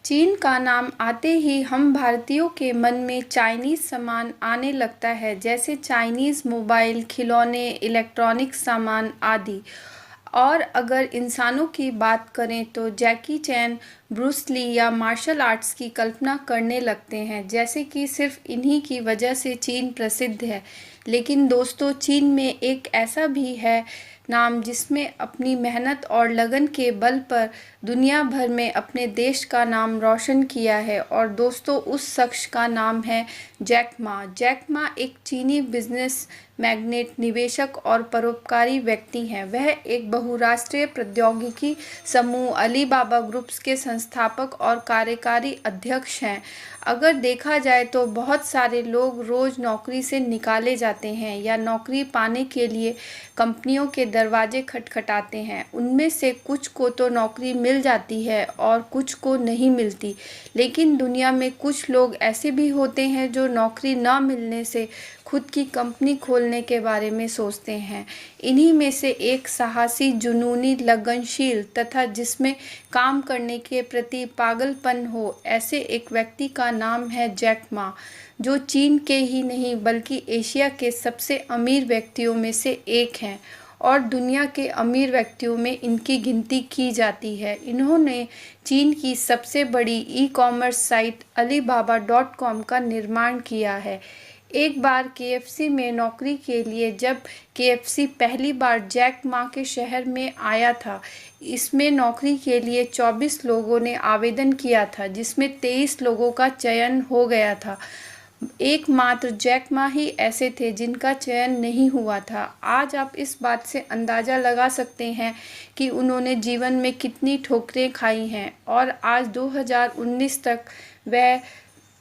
चीन का नाम आते ही हम भारतीयों के मन में चाइनीज़ सामान आने लगता है, जैसे चाइनीज़ मोबाइल, खिलौने, इलेक्ट्रॉनिक सामान आदि। और अगर इंसानों की बात करें तो जैकी चैन, ब्रूस ली या मार्शल आर्ट्स की कल्पना करने लगते हैं, जैसे कि सिर्फ इन्हीं की वजह से चीन प्रसिद्ध है। लेकिन दोस्तों, चीन में एक ऐसा भी है नाम जिसमें अपनी मेहनत और लगन के बल पर दुनिया भर में अपने देश का नाम रोशन किया है। और दोस्तों, उस शख्स का नाम है जैक मा। जैक मा एक चीनी बिजनेस मैग्नेट, निवेशक और परोपकारी व्यक्ति हैं। वह एक बहुराष्ट्रीय प्रौद्योगिकी समूह अलीबाबा ग्रुप्स के संस्थापक और कार्यकारी अध्यक्ष हैं। अगर देखा जाए तो बहुत सारे लोग रोज नौकरी से निकाले जाते हैं या नौकरी पाने के लिए कंपनियों के दरवाजे खटखटाते हैं। उनमें से कुछ को तो नौकरी मिल जाती है और कुछ को नहीं मिलती। लेकिन दुनिया में कुछ लोग ऐसे भी होते हैं जो नौकरी न मिलने से खुद की कंपनी खोलने के बारे में सोचते हैं। इन्हीं में से एक साहसी, जुनूनी, लगनशील तथा जिसमें काम करने के प्रति पागलपन हो, ऐसे एक व्यक्ति का नाम है जैक मा, जो चीन के ही नहीं बल्कि एशिया के सबसे अमीर व्यक्तियों में से एक हैं और दुनिया के अमीर व्यक्तियों में इनकी गिनती की जाती है। इन्होंने चीन की सबसे बड़ी ई-कॉमर्स साइट alibaba.com का निर्माण किया है। एक बार केएफसी में नौकरी के लिए जब केएफसी पहली बार जैक मा के शहर में आया था, इसमें नौकरी के लिए 24 लोगों ने आवेदन किया था, जिसमें 23 लोगों का चयन हो गया था। एकमात्र जैक मा ही ऐसे थे जिनका चयन नहीं हुआ था। आज आप इस बात से अंदाज़ा लगा सकते हैं कि उन्होंने जीवन में कितनी ठोकरें खाई हैं और आज 2019 तक वह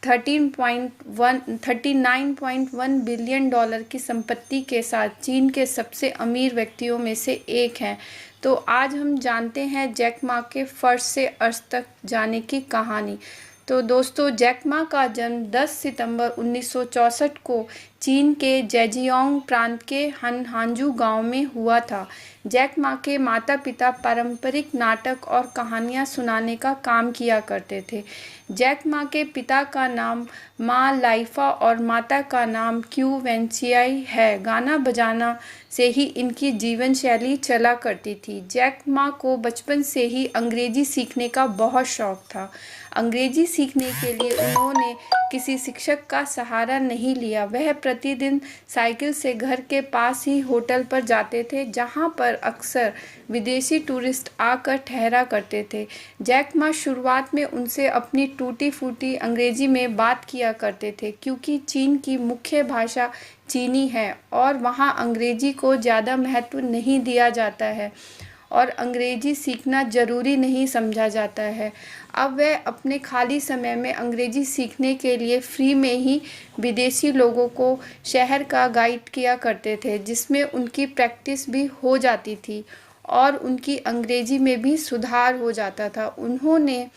39.1 बिलियन डॉलर की संपत्ति के साथ चीन के सबसे अमीर व्यक्तियों में से एक हैं। तो आज हम जानते हैं जैक मा के फर्श से अर्श तक जाने की कहानी। तो दोस्तों, जैक मा का जन्म 10 सितंबर 1964 को चीन के जेजियांग प्रांत के हांजू गांव में हुआ था। जैक मा के माता पिता पारंपरिक नाटक और कहानियां सुनाने का काम किया करते थे। जैक मा के पिता का नाम मा लाइफा और माता का नाम क्यू वेंचियाई है। गाना बजाना से ही इनकी जीवन शैली चला करती थी। जैक मा को बचपन से ही अंग्रेजी सीखने का बहुत शौक था। अंग्रेजी सीखने के लिए उन्होंने किसी शिक्षक का सहारा नहीं लिया। वह प्रतिदिन साइकिल से घर के पास ही होटल पर जाते थे, जहां पर अक्सर विदेशी टूरिस्ट आकर ठहरा करते थे। जैक मा शुरुआत में उनसे अपनी टूटी फूटी अंग्रेजी में बात किया करते थे, क्योंकि चीन की मुख्य भाषा चीनी है और वहाँ अंग्रेजी को ज़्यादा महत्व नहीं दिया जाता है और अंग्रेजी सीखना ज़रूरी नहीं समझा जाता है। अब वह अपने खाली समय में अंग्रेजी सीखने के लिए फ्री में ही विदेशी लोगों को शहर का गाइड किया करते थे, जिसमें उनकी प्रैक्टिस भी हो जाती थी और उनकी अंग्रेजी में भी सुधार हो जाता था। उन्होंने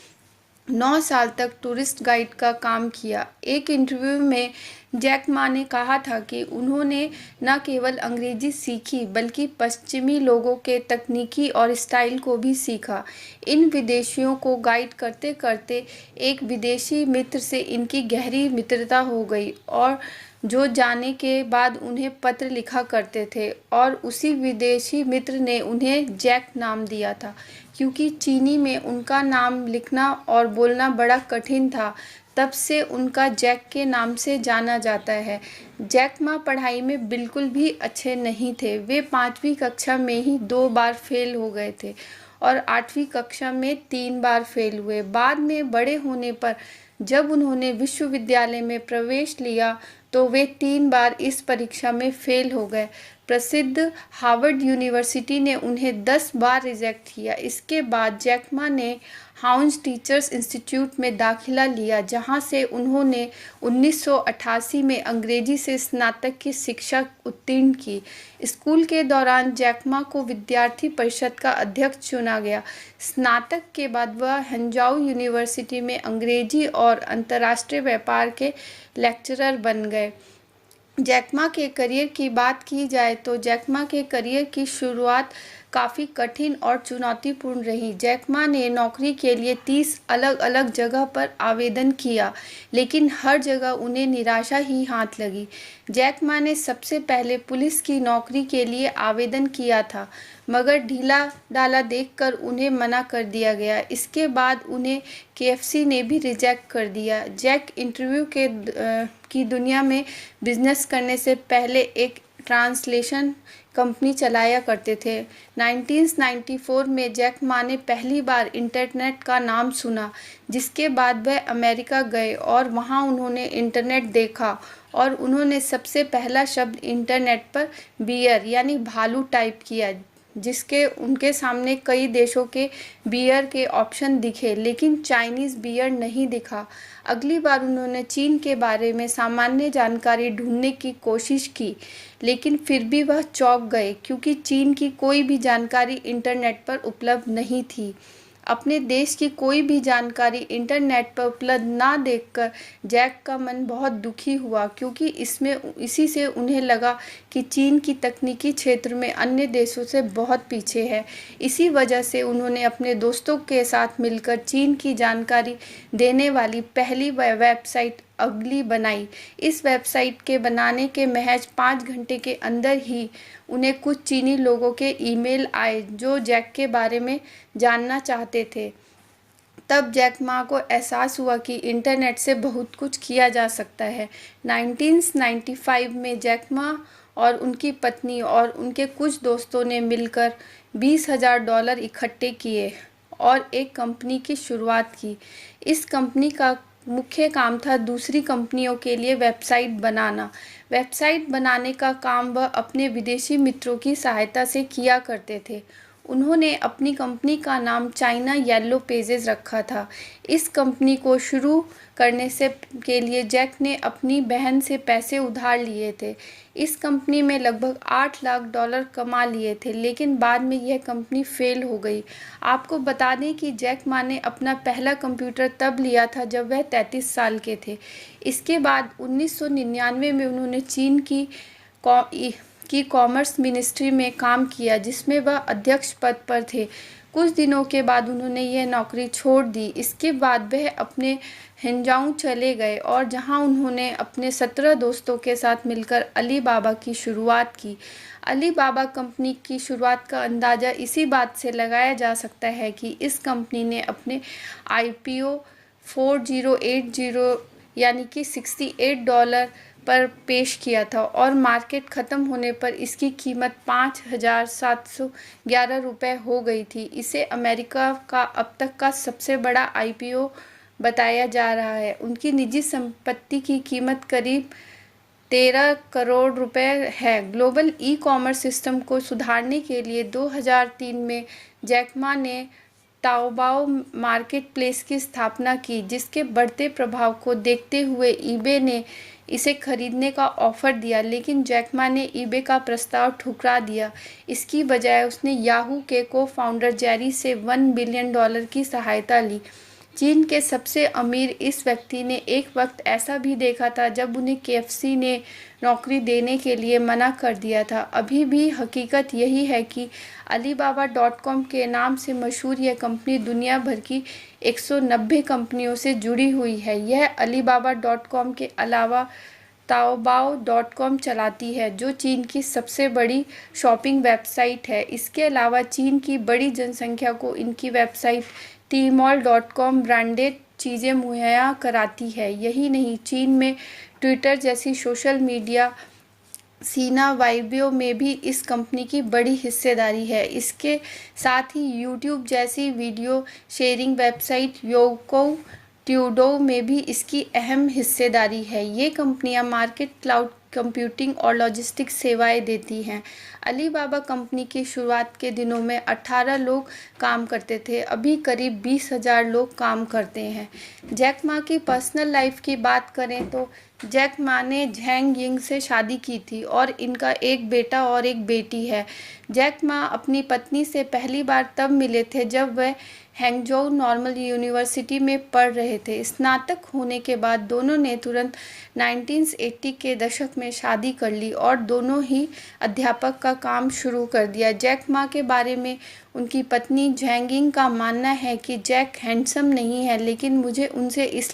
9 साल तक टूरिस्ट गाइड का काम किया। एक इंटरव्यू में जैक मा ने कहा था कि उन्होंने न केवल अंग्रेजी सीखी बल्कि पश्चिमी लोगों के तकनीकी और स्टाइल को भी सीखा। इन विदेशियों को गाइड करते करते एक विदेशी मित्र से इनकी गहरी मित्रता हो गई और जो जाने के बाद उन्हें पत्र लिखा करते थे और उसी विदेशी मित्र ने उन्हें जैक नाम दिया था, क्योंकि चीनी में उनका नाम लिखना और बोलना बड़ा कठिन था। तब से उनका जैक के नाम से जाना जाता है। जैक मा पढ़ाई में बिल्कुल भी अच्छे नहीं थे। वे 5वीं कक्षा में ही 2 बार फेल हो गए थे और 8वीं कक्षा में 3 बार फेल हुए। बाद में बड़े होने पर जब उन्होंने विश्वविद्यालय में प्रवेश लिया तो वे 3 बार इस परीक्षा में फेल हो गए। प्रसिद्ध हार्वर्ड यूनिवर्सिटी ने उन्हें 10 बार रिजेक्ट किया। इसके बाद जैक मा ने हाउस टीचर्स इंस्टीट्यूट में दाखिला लिया, जहां से उन्होंने 1988 में अंग्रेजी से स्नातक की शिक्षा उत्तीर्ण की। स्कूल के दौरान जैक मा को विद्यार्थी परिषद का अध्यक्ष चुना गया। स्नातक के बाद वह हंजाऊ यूनिवर्सिटी में अंग्रेजी और अंतर्राष्ट्रीय व्यापार के लेक्चरर बन गए। जैक मा के करियर की बात की जाए तो जैक मा के करियर की शुरुआत काफ़ी कठिन और चुनौतीपूर्ण रही। जैक मा ने नौकरी के लिए 30 अलग-अलग जगह पर आवेदन किया, लेकिन हर जगह उन्हें निराशा ही हाथ लगी। जैक मा ने सबसे पहले पुलिस की नौकरी के लिए आवेदन किया था, मगर ढीला-ढाला देखकर उन्हें मना कर दिया गया। इसके बाद उन्हें केएफसी ने भी रिजेक्ट कर दिया। जैक इंटरव्यू की दुनिया में बिजनेस करने से पहले एक ट्रांसलेशन कंपनी चलाया करते थे। 1994 में जैक मा ने पहली बार इंटरनेट का नाम सुना, जिसके बाद वह अमेरिका गए और वहां उन्होंने इंटरनेट देखा और उन्होंने सबसे पहला शब्द इंटरनेट पर बियर यानी भालू टाइप किया, जिसके उनके सामने कई देशों के बियर के ऑप्शन दिखे, लेकिन चाइनीज़ बियर नहीं दिखा। अगली बार उन्होंने चीन के बारे में सामान्य जानकारी ढूंढने की कोशिश की, लेकिन फिर भी वह चौंक गए क्योंकि चीन की कोई भी जानकारी इंटरनेट पर उपलब्ध नहीं थी। अपने देश की कोई भी जानकारी इंटरनेट पर उपलब्ध ना देखकर जैक का मन बहुत दुखी हुआ, क्योंकि इसी से उन्हें लगा कि चीन की तकनीकी क्षेत्र में अन्य देशों से बहुत पीछे है। इसी वजह से उन्होंने अपने दोस्तों के साथ मिलकर चीन की जानकारी देने वाली पहली वेबसाइट अगली बनाई। इस वेबसाइट के बनाने के महज 5 घंटे के अंदर ही उन्हें कुछ चीनी लोगों के ईमेल आए जो जैक के बारे में जानना चाहते थे। तब जैक मा को एहसास हुआ कि इंटरनेट से बहुत कुछ किया जा सकता है। 1995 में जैक मा और उनकी पत्नी और उनके कुछ दोस्तों ने मिलकर $20,000 इकट्ठे किए और एक कंपनी की शुरुआत की। इस कंपनी का मुख्य काम था दूसरी कंपनियों के लिए वेबसाइट बनाना। वेबसाइट बनाने का काम वह अपने विदेशी मित्रों की सहायता से किया करते थे। उन्होंने अपनी कंपनी का नाम चाइना येलो पेजेस रखा था। इस कंपनी को शुरू करने के लिए जैक ने अपनी बहन से पैसे उधार लिए थे। इस कंपनी में लगभग $8 लाख कमा लिए थे, लेकिन बाद में यह कंपनी फेल हो गई। आपको बता दें कि जैक मा ने अपना पहला कंप्यूटर तब लिया था जब वह 33 साल के थे। इसके बाद 1999 में उन्होंने चीन की कॉमर्स मिनिस्ट्री में काम किया, जिसमें वह अध्यक्ष पद पर थे। कुछ दिनों के बाद उन्होंने यह नौकरी छोड़ दी। इसके बाद वह अपने हेंजाऊ चले गए और जहां उन्होंने अपने 17 दोस्तों के साथ मिलकर अलीबाबा की शुरुआत की। अलीबाबा कंपनी की शुरुआत का अंदाज़ा इसी बात से लगाया जा सकता है कि इस कंपनी ने अपने IPO 4080 यानी कि $68 पर पेश किया था और मार्केट ख़त्म होने पर इसकी कीमत $5,711 हो गई थी। इसे अमेरिका का अब तक का सबसे बड़ा IPO बताया जा रहा है। उनकी निजी संपत्ति की कीमत करीब 13 करोड़ रुपए है। ग्लोबल ई-कॉमर्स सिस्टम को सुधारने के लिए 2003 में जैक मा ने ताओबाओ मार्केट प्लेस की स्थापना की, जिसके बढ़ते प्रभाव को देखते हुए ईबे ने इसे खरीदने का ऑफर दिया, लेकिन जैक मा ने ईबे का प्रस्ताव ठुकरा दिया। इसकी बजाय उसने याहू के को-फाउंडर जेरी से $1 बिलियन की सहायता ली। चीन के सबसे अमीर इस व्यक्ति ने एक वक्त ऐसा भी देखा था जब उन्हें केएफसी ने नौकरी देने के लिए मना कर दिया था। अभी भी हकीकत यही है कि Alibaba.com के नाम से मशहूर यह कंपनी दुनिया भर की 190 कंपनियों से जुड़ी हुई है। यह Alibaba.com के अलावा Taobao.com चलाती है, जो चीन की सबसे बड़ी शॉपिंग वेबसाइट है। इसके अलावा चीन की बड़ी जनसंख्या को इनकी वेबसाइट Tmall.com ब्रांडेड चीज़ें मुहैया कराती है। यही नहीं, चीन में ट्विटर जैसी सोशल मीडिया सीना वाइबियो में भी इस कंपनी की बड़ी हिस्सेदारी है। इसके साथ ही यूट्यूब जैसी वीडियो शेयरिंग वेबसाइट योको ट्यूडो में भी इसकी अहम हिस्सेदारी है। ये कंपनियां मार्केट, क्लाउड कंप्यूटिंग और लॉजिस्टिक्स सेवाएं देती हैं। अलीबाबा कंपनी की शुरुआत के दिनों में 18 लोग काम करते थे, अभी करीब 20,000 लोग काम करते हैं। जैक मा की पर्सनल लाइफ की बात करें तो जैक मा ने झैंग यिंग से शादी की थी और इनका एक बेटा और एक बेटी है। जैक मा अपनी पत्नी से पहली बार तब मिले थे जब वह हैंगजोउ नॉर्मल यूनिवर्सिटी में पढ़ रहे थे। स्नातक होने के बाद दोनों ने तुरंत 1980 के दशक में शादी कर ली और दोनों ही अध्यापक का काम शुरू कर दिया। जैक मा के बारे में उनकी पत्नी झैंगिंग का मानना है कि जैक हैंडसम नहीं है, लेकिन मुझे उनसे इसलिए